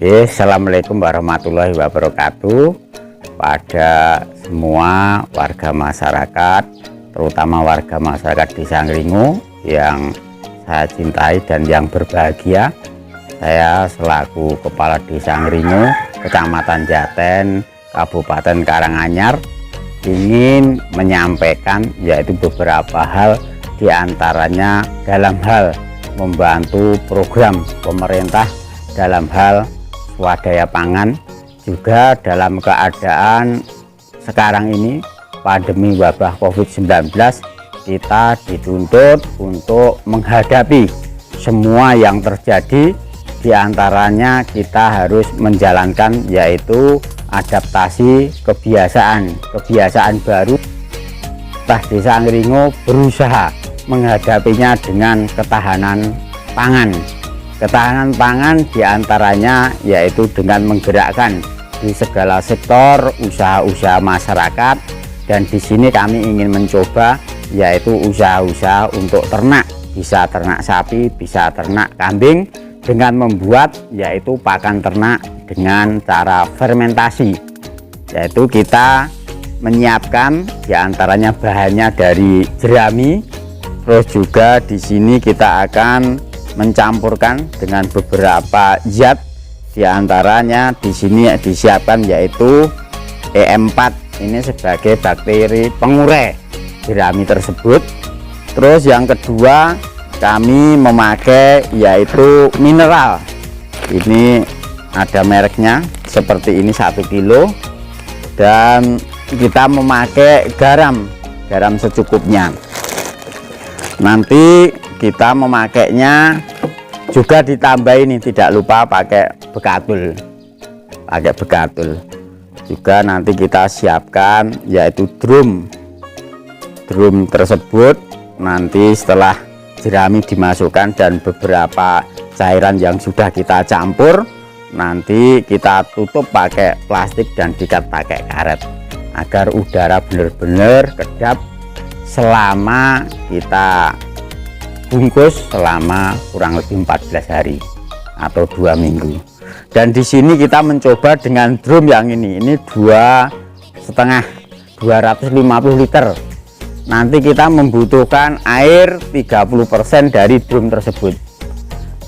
Assalamualaikum warahmatullahi wabarakatuh. Pada semua warga masyarakat, terutama warga masyarakat Desa Ngringo yang saya cintai dan yang berbahagia, saya selaku Kepala Desa Ngringo, Kecamatan Jaten, Kabupaten Karanganyar, ingin menyampaikan yaitu beberapa hal, diantaranya dalam hal membantu program pemerintah dalam hal swadaya pangan, juga dalam keadaan sekarang ini pandemi wabah COVID-19, kita dituntut untuk menghadapi semua yang terjadi. Diantaranya kita harus menjalankan yaitu adaptasi kebiasaan baru. Desa Ngringo berusaha menghadapinya dengan ketahanan pangan. Ketahanan pangan diantaranya yaitu dengan menggerakkan di segala sektor usaha-usaha masyarakat, dan di sini kami ingin mencoba yaitu usaha-usaha untuk ternak, bisa ternak sapi, bisa ternak kambing, dengan membuat yaitu pakan ternak dengan cara fermentasi, yaitu kita menyiapkan diantaranya bahannya dari jerami, terus juga di sini kita akan mencampurkan dengan beberapa zat, diantaranya di sini disiapkan yaitu E4, ini sebagai bakteri pengurai jerami tersebut. Terus yang kedua kami memakai yaitu mineral, ini ada mereknya seperti ini 1 kilo, dan kita memakai garam secukupnya. Nanti kita memakainya juga ditambah ini, tidak lupa pakai bekatul, juga nanti kita siapkan yaitu drum tersebut. Nanti setelah jerami dimasukkan dan beberapa cairan yang sudah kita campur, nanti kita tutup pakai plastik dan diikat pakai karet agar udara benar-benar kedap selama kita bungkus selama kurang lebih 14 hari atau 2 minggu. Dan di sini kita mencoba dengan drum yang ini 2,5 250 liter. Nanti kita membutuhkan air 30% dari drum tersebut.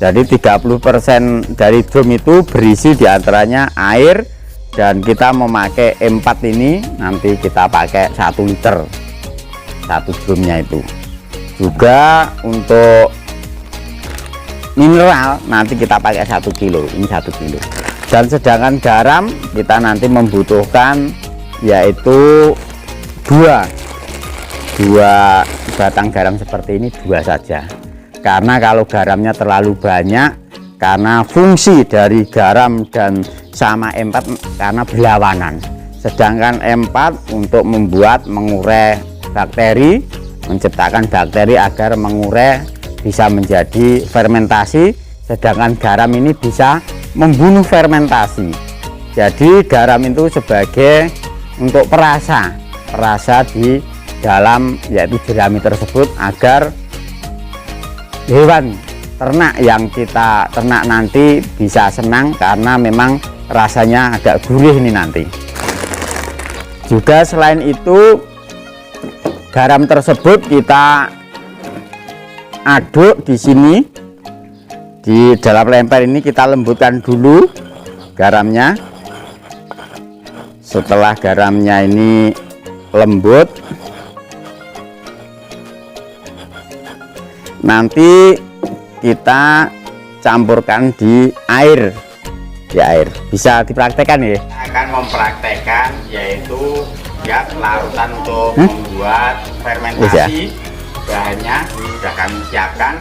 Jadi 30% dari drum itu berisi diantaranya air, dan kita memakai E4 ini nanti kita pakai 1 liter satu drumnya itu. Juga untuk mineral nanti kita pakai 1 kilo, ini 1 kilo. Dan sedangkan garam kita nanti membutuhkan yaitu dua batang garam seperti ini, 2 saja, karena kalau garamnya terlalu banyak, karena fungsi dari garam dan sama E4 karena berlawanan. Sedangkan E4 untuk mengurai bakteri, menciptakan bakteri agar mengurai bisa menjadi fermentasi, sedangkan garam ini bisa membunuh fermentasi. Jadi garam itu sebagai untuk perasa di dalam yaitu jerami tersebut, agar hewan ternak yang kita ternak nanti bisa senang karena memang rasanya agak gurih ini nanti. Juga selain itu garam tersebut kita aduk di sini, di dalam lemper ini kita lembutkan dulu garamnya. Setelah garamnya ini lembut, nanti kita campurkan di air. Bisa dipraktekkan ya. Akan mempraktekkan yaitu ya larutan untuk membuat fermentasi. Bahannya sudah kami siapkan,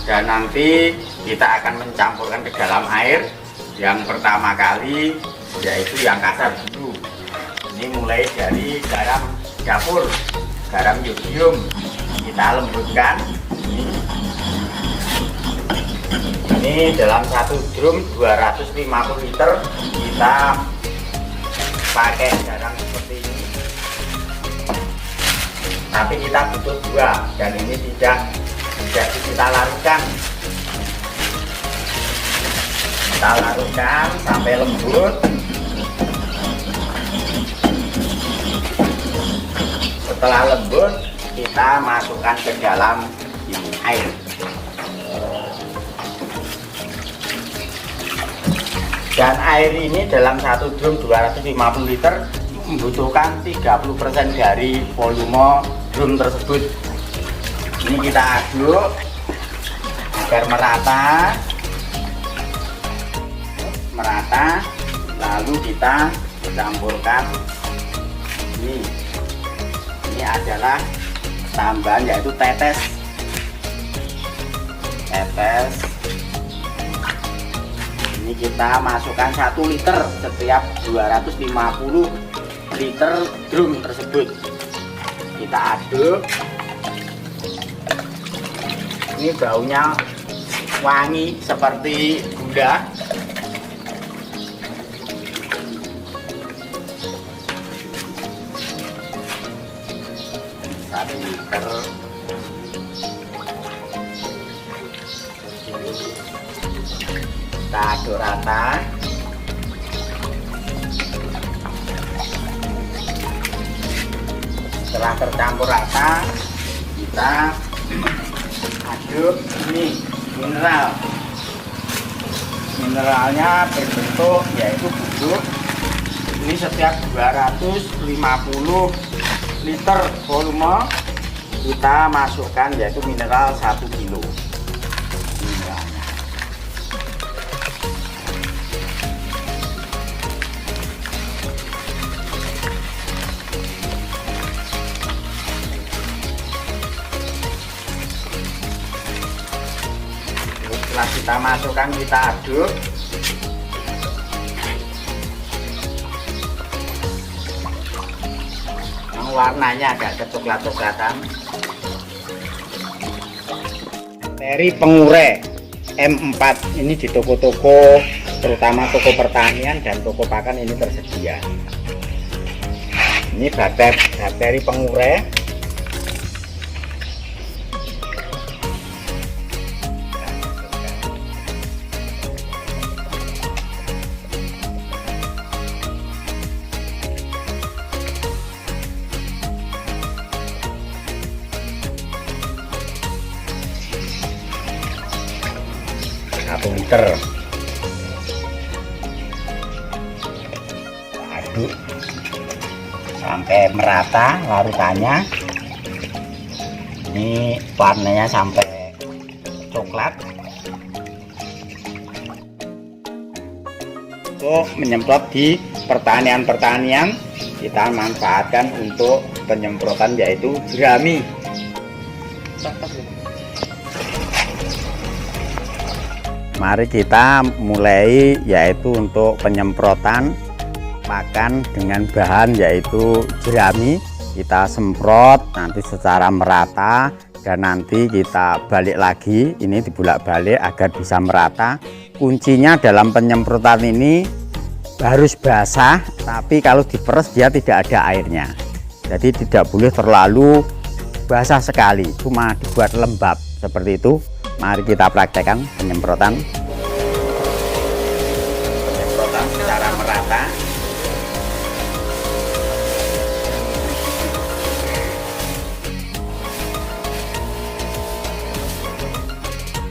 dan nanti kita akan mencampurkan ke dalam air. Yang pertama kali yaitu yang kasar dulu. Ini mulai dari garam dapur, garam yodium, kita lembutkan. Ini dalam 1 drum 250 liter kita pakai garam seperti ini, tapi kita butuh 2, dan ini tidak kita larutkan. kita larutkan sampai lembut. Setelah lembut, kita masukkan ke dalam ini air. Dan air ini dalam satu drum 250 liter membutuhkan 30% dari volume drum tersebut. Ini kita aduk agar merata, lalu kita campurkan ini adalah tambahan, yaitu tetes. Ini kita masukkan 1 liter setiap 250 liter drum tersebut. Kita aduk. Ini baunya wangi seperti gula. 1 liter. Kita aduk rata. Setelah tercampur rata, kita aduk ini mineralnya berbentuk yaitu bubuk. Ini setiap 250 liter volume kita masukkan yaitu mineral 1 kilo mineralnya. Setelah kita masukkan, kita aduk. Warnanya agak kecoklat-coklatan. Dari pengurai M4 ini di toko-toko, terutama toko pertanian dan toko pakan ini tersedia. Ini bakteri pengurai. Liter. Aduk sampai merata larutannya. Ini warnanya sampai coklat. Untuk menyemprot di pertanian kita manfaatkan untuk penyemprotan yaitu jerami. Mari kita mulai yaitu untuk penyemprotan pakan dengan bahan yaitu jerami. Kita semprot nanti secara merata dan nanti kita balik lagi, ini dibulak-balik agar bisa merata. Kuncinya dalam penyemprotan ini harus basah, tapi kalau diperes dia tidak ada airnya. Jadi tidak boleh terlalu basah sekali, cuma dibuat lembab seperti itu. Mari kita praktekkan penyemprotan secara merata.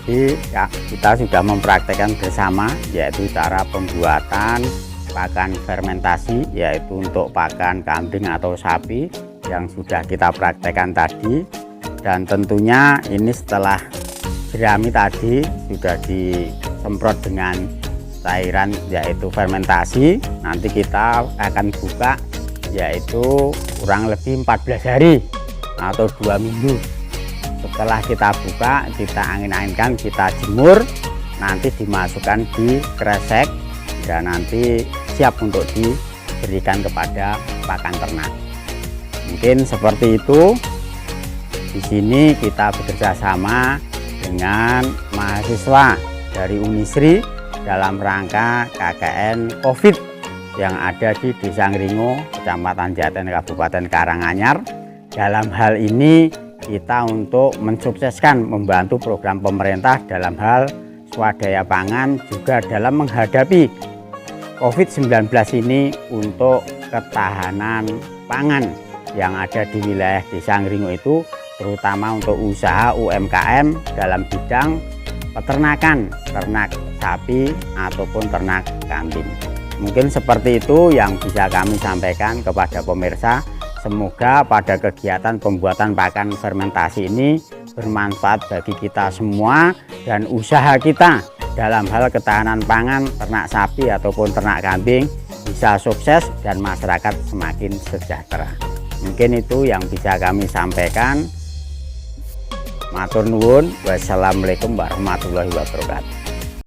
Jadi ya, kita sudah mempraktekkan bersama yaitu cara pembuatan pakan fermentasi, yaitu untuk pakan kambing atau sapi yang sudah kita praktekkan tadi. Dan tentunya ini setelah jerami tadi sudah disemprot dengan cairan yaitu fermentasi, nanti kita akan buka yaitu kurang lebih 14 hari atau 2 minggu. Setelah kita buka, kita angin-anginkan, kita jemur, nanti dimasukkan di kresek dan nanti siap untuk diberikan kepada pakan ternak. Mungkin seperti itu. Di sini kita bekerja sama dengan mahasiswa dari Unisri dalam rangka KKN COVID yang ada di Desa Ngringo, Kecamatan Jaten, Kabupaten Karanganyar. Dalam hal ini kita untuk mensukseskan membantu program pemerintah dalam hal swadaya pangan juga dalam menghadapi COVID-19 ini untuk ketahanan pangan yang ada di wilayah Desa Ngringo itu, terutama untuk usaha UMKM dalam bidang peternakan, ternak sapi ataupun ternak kambing. Mungkin seperti itu yang bisa kami sampaikan kepada pemirsa. Semoga pada kegiatan pembuatan pakan fermentasi ini bermanfaat bagi kita semua dan usaha kita dalam hal ketahanan pangan ternak sapi ataupun ternak kambing bisa sukses dan masyarakat semakin sejahtera. Mungkin itu yang bisa kami sampaikan. Matur nuwun. Wassalamualaikum warahmatullahi wabarakatuh.